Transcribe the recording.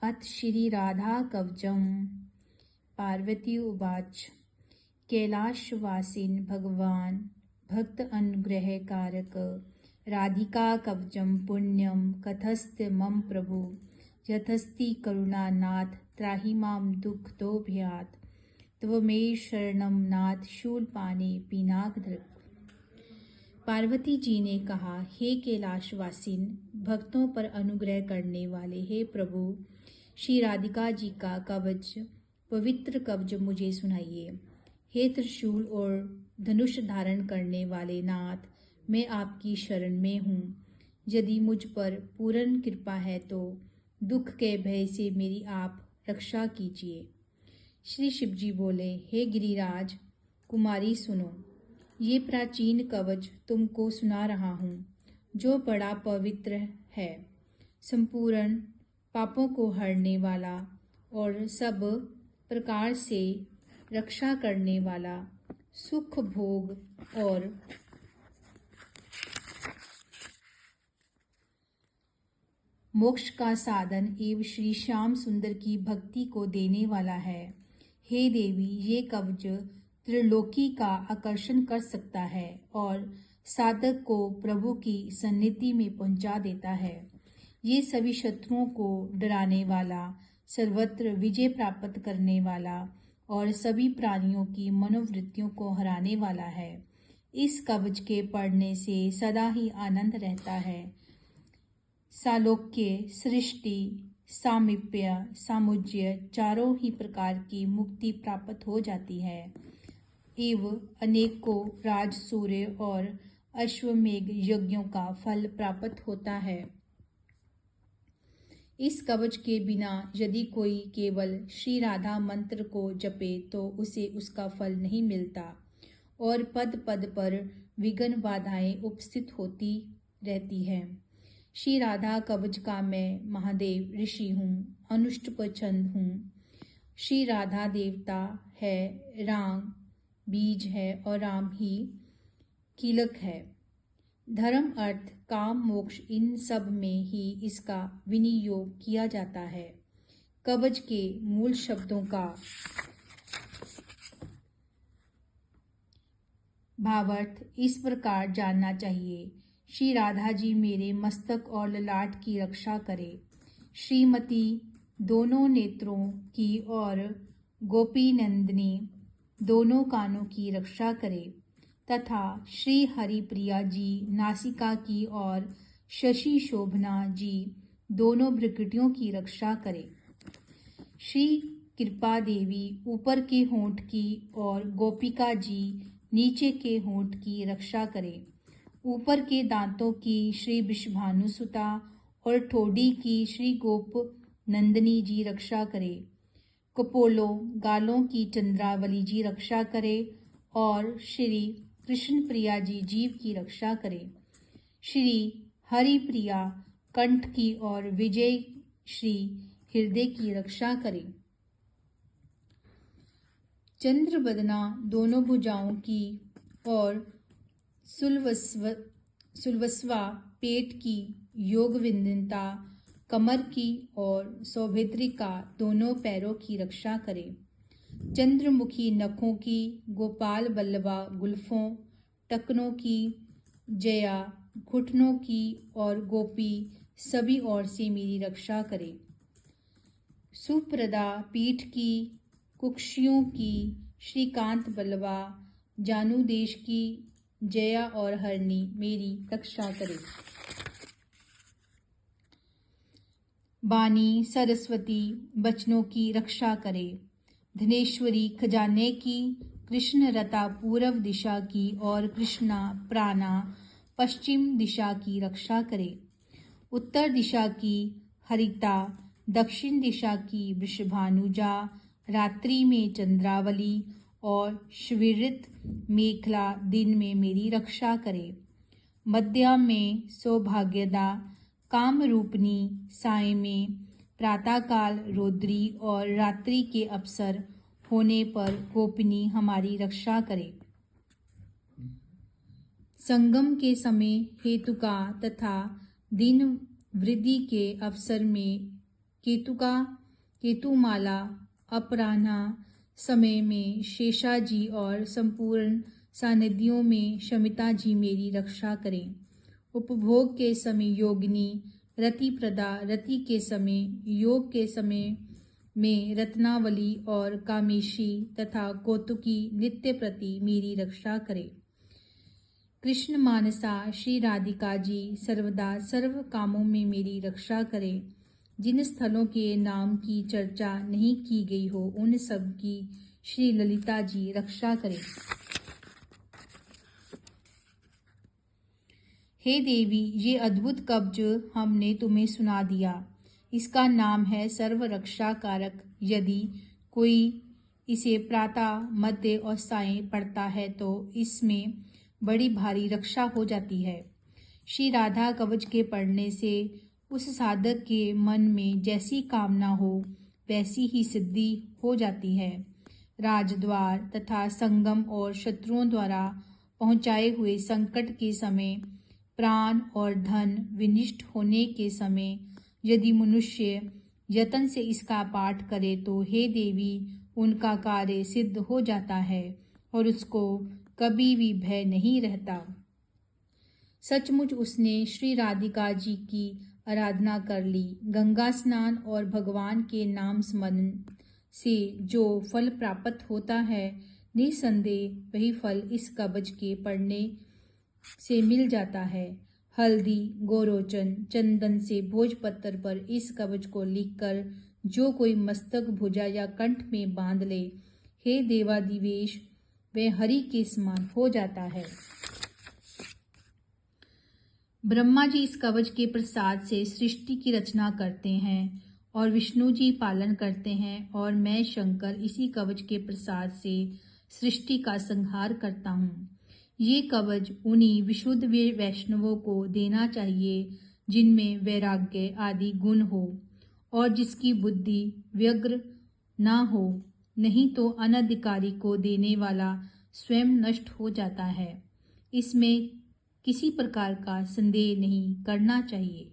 अथ श्री राधा कवचम। पार्वती उवाच। कैलाशवासिन भगवान भक्त अनुग्रह कारक राधिका कवचम पुण्यम कथस्ते मम प्रभु यथस्ति करुणानाथ त्राहि माम दुख दोभयात् त्वमेव शरणम नाथ शूलपाणे पिनाकधृत। पार्वती जी ने कहा, हे कैलाशवासिन भक्तों पर अनुग्रह करने वाले हे प्रभु, श्री राधिका जी का कवच पवित्र कवच मुझे सुनाइए। हे त्रिशूल और धनुष धारण करने वाले नाथ, मैं आपकी शरण में हूँ। यदि मुझ पर पूर्ण कृपा है तो दुख के भय से मेरी आप रक्षा कीजिए। श्री शिव जी बोले, हे गिरिराज कुमारी सुनो, ये प्राचीन कवच तुमको सुना रहा हूँ, जो बड़ा पवित्र है, संपूर्ण पापों को हरने वाला और सब प्रकार से रक्षा करने वाला, सुख भोग और मोक्ष का साधन एवं श्री श्याम सुंदर की भक्ति को देने वाला है। हे देवी, ये कवच त्रिलोकी का आकर्षण कर सकता है और साधक को प्रभु की सन्निधि में पहुंचा देता है। ये सभी शत्रुओं को डराने वाला, सर्वत्र विजय प्राप्त करने वाला और सभी प्राणियों की मनोवृत्तियों को हराने वाला है। इस कवच के पढ़ने से सदा ही आनंद रहता है। सालोक्य, सृष्टि, सामीप्य, सामुज्य चारों ही प्रकार की मुक्ति प्राप्त हो जाती है एवं अनेकों राज, सूर्य और अश्वमेघ यज्ञों का फल प्राप्त होता है। इस कवच के बिना यदि कोई केवल श्री राधा मंत्र को जपे तो उसे उसका फल नहीं मिलता और पद पद पर विघ्न बाधाएं उपस्थित होती रहती हैं। श्री राधा कवच का मैं महादेव ऋषि हूँ, अनुष्टुप हूँ। श्री राधा देवता है, राम बीज है और राम ही कीलक है। धर्म, अर्थ, काम, मोक्ष इन सब में ही इसका विनियोग किया जाता है। कवच के मूल शब्दों का भावार्थ इस प्रकार जानना चाहिए। श्री राधा जी मेरे मस्तक और ललाट की रक्षा करे, श्रीमती दोनों नेत्रों की और गोपी नंदिनी दोनों कानों की रक्षा करे तथा श्री हरिप्रिया जी नासिका की और शशि शोभना जी दोनों भ्रुकुटियों की रक्षा करे। श्री कृपा देवी ऊपर के होंठ की और गोपिका जी नीचे के होंठ की रक्षा करे। ऊपर के दांतों की श्री वृषभानु सुता और ठोडी की श्री गोप नंदिनी जी रक्षा करे। कपोलों, गालों की चंद्रावली जी रक्षा करे और श्री कृष्ण प्रिया जी जीव की रक्षा करे। श्री हरिप्रिया कंठ की और विजय श्री हृदय की रक्षा करे। चंद्र बदना दोनों भुजाओं की और सुलवस्वा पेट की, योग विंदिता कमर की और सौभद्रिका दोनों पैरों की रक्षा करे। चंद्रमुखी नखों की, गोपाल बल्लभा गुल्फों, टकनों की, जया घुटनों की और गोपी सभी ओर से मेरी रक्षा करे। सुप्रदा पीठ की, कुक्षियों की, श्रीकांत बल्लभा जानुदेश की, जया और हरणी मेरी रक्षा करे। बानी सरस्वती बचनों की रक्षा करे। धनेश्वरी खजाने की, कृष्ण रता पूर्व दिशा की और कृष्णा प्राणा पश्चिम दिशा की रक्षा करे। उत्तर दिशा की हरिता, दक्षिण दिशा की वृषभानुजा, रात्रि में चंद्रावली और श्वेत मेखला दिन में मेरी रक्षा करे। मध्या में सौभाग्यदा, काम रूपनी साय में, प्रातःकाल रौद्री और रात्रि के अवसर होने पर गोपिनी हमारी रक्षा करे। संगम के समय हेतुका तथा दिन वृद्धि के अवसर में केतुमाला अपराह्न समय में शेषाजी और संपूर्ण सानिध्यों में शमिता जी मेरी रक्षा करें। उपभोग के समय योगिनी रतिप्रदा, रति के समय, योग के समय में रत्नावली और कामेशी तथा कौतुकी नित्य प्रति मेरी रक्षा करे। कृष्ण मानसा श्री राधिका जी सर्वदा सर्व कामों में मेरी रक्षा करे। जिन स्थलों के नाम की चर्चा नहीं की गई हो उन सब की श्री ललिता जी रक्षा करें। हे देवी, ये अद्भुत कवच हमने तुम्हें सुना दिया। इसका नाम है सर्व रक्षा कारक। यदि कोई इसे प्रातः, मध्य और सायं पढ़ता है तो इसमें बड़ी भारी रक्षा हो जाती है। श्री राधा कवच के पढ़ने से उस साधक के मन में जैसी कामना हो वैसी ही सिद्धि हो जाती है। राजद्वार तथा संगम और शत्रुओं द्वारा पहुंचाए हुए संकट के समय, प्राण और धन विनिष्ट होने के समय यदि मनुष्य यत्न से इसका पाठ करे तो हे देवी, उनका कार्य सिद्ध हो जाता है और उसको कभी भी भय नहीं रहता। सचमुच उसने श्री राधिका जी की आराधना कर ली। गंगा स्नान और भगवान के नाम स्मरण से जो फल प्राप्त होता है, निसंदेह वही फल इस कवच के पढ़ने से मिल जाता है। हल्दी, गोरोचन, चंदन से भोजपत्र पर इस कवच को लिखकर जो कोई मस्तक, भुजा या कंठ में बांध ले, हे देवादिदेश, वह हरि के समान हो जाता है। ब्रह्मा जी इस कवच के प्रसाद से सृष्टि की रचना करते हैं और विष्णु जी पालन करते हैं और मैं शंकर इसी कवच के प्रसाद से सृष्टि का संहार करता हूँ। ये कवच उन्हीं विशुद्ध वैष्णवों को देना चाहिए जिनमें वैराग्य आदि गुण हो और जिसकी बुद्धि व्यग्र ना हो, नहीं तो अनधिकारी को देने वाला स्वयं नष्ट हो जाता है। इसमें किसी प्रकार का संदेह नहीं करना चाहिए।